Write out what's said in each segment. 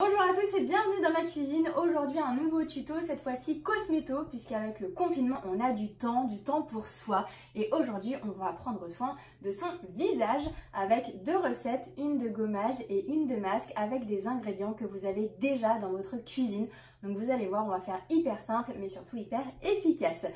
Bonjour à tous et bienvenue dans ma cuisine. Aujourd'hui un nouveau tuto, cette fois-ci cosméto, puisqu'avec le confinement on a du temps pour soi. Et aujourd'hui on va prendre soin de son visage avec deux recettes, une de gommage et une de masque, avec des ingrédients que vous avez déjà dans votre cuisine. Donc vous allez voir, on va faire hyper simple mais surtout hyper efficace.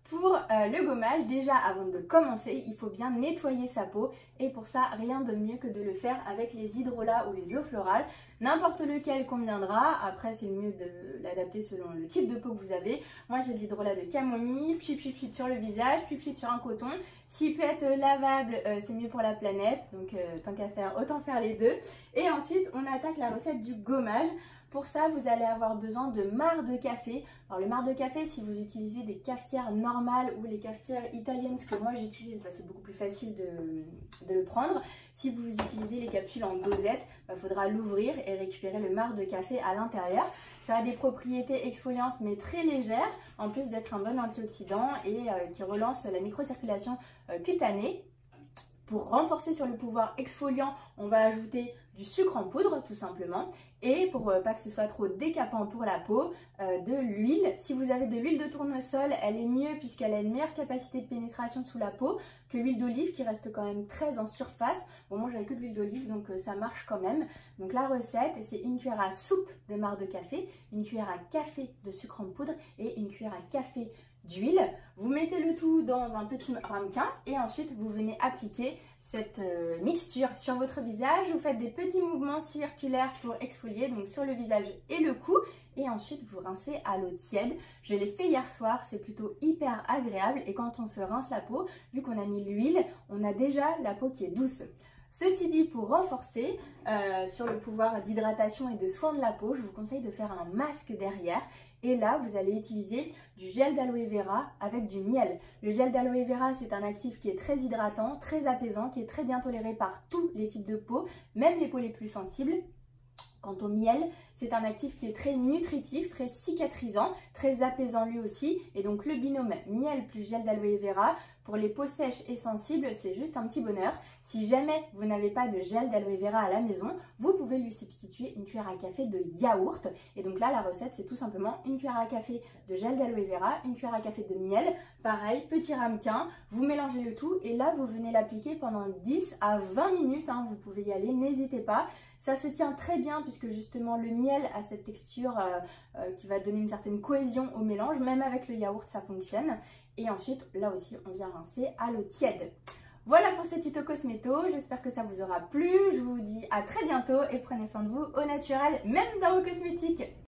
Pour le gommage, déjà avant de commencer, il faut bien nettoyer sa peau et pour ça, rien de mieux que de le faire avec les hydrolats ou les eaux florales. N'importe lequel conviendra, après c'est mieux de l'adapter selon le type de peau que vous avez. Moi j'ai de l'hydrolat de camomille, puis sur le visage, puis sur un coton. S'il peut être lavable, c'est mieux pour la planète, donc tant qu'à faire, autant faire les deux. Et ensuite, on attaque la recette du gommage. Pour ça, vous allez avoir besoin de marc de café. Alors le marc de café, si vous utilisez des cafetières normales ou les cafetières italiennes, ce que moi j'utilise, c'est beaucoup plus facile de le prendre. Si vous utilisez les capsules en dosette, il faudra l'ouvrir et récupérer le marc de café à l'intérieur. Ça a des propriétés exfoliantes mais très légères, en plus d'être un bon antioxydant et qui relance la microcirculation cutanée. Pour renforcer sur le pouvoir exfoliant, on va ajouter du sucre en poudre tout simplement. Et pour pas que ce soit trop décapant pour la peau, de l'huile. Si vous avez de l'huile de tournesol, elle est mieux puisqu'elle a une meilleure capacité de pénétration sous la peau que l'huile d'olive qui reste quand même très en surface. Bon, moi j'avais que de l'huile d'olive donc ça marche quand même. Donc la recette, c'est une cuillère à soupe de marc de café, une cuillère à café de sucre en poudre et une cuillère à café d'huile. Vous mettez le tout dans un petit ramequin et ensuite vous venez appliquer cette mixture sur votre visage. Vous faites des petits mouvements circulaires pour exfolier, donc sur le visage et le cou, et ensuite vous rincez à l'eau tiède. Je l'ai fait hier soir, c'est plutôt hyper agréable et quand on se rince la peau, vu qu'on a mis l'huile, on a déjà la peau qui est douce. Ceci dit, pour renforcer sur le pouvoir d'hydratation et de soin de la peau, je vous conseille de faire un masque derrière. Et là, vous allez utiliser du gel d'aloe vera avec du miel. Le gel d'aloe vera, c'est un actif qui est très hydratant, très apaisant, qui est très bien toléré par tous les types de peau, même les peaux les plus sensibles. Quant au miel, c'est un actif qui est très nutritif, très cicatrisant, très apaisant lui aussi. Et donc le binôme miel plus gel d'aloe vera, pour les peaux sèches et sensibles, c'est juste un petit bonheur. Si jamais vous n'avez pas de gel d'aloe vera à la maison, vous pouvez lui substituer une cuillère à café de yaourt. Et donc là, la recette, c'est tout simplement une cuillère à café de gel d'aloe vera, une cuillère à café de miel. Pareil, petit ramequin, vous mélangez le tout et là, vous venez l'appliquer pendant 10 à 20 minutes. Vous pouvez y aller, n'hésitez pas. Ça se tient très bien puisque justement le miel a cette texture qui va donner une certaine cohésion au mélange. Même avec le yaourt, ça fonctionne. Et ensuite, là aussi, on vient rincer à l'eau tiède. Voilà pour ce tuto cosméto. J'espère que ça vous aura plu. Je vous dis à très bientôt et prenez soin de vous au naturel, même dans vos cosmétiques.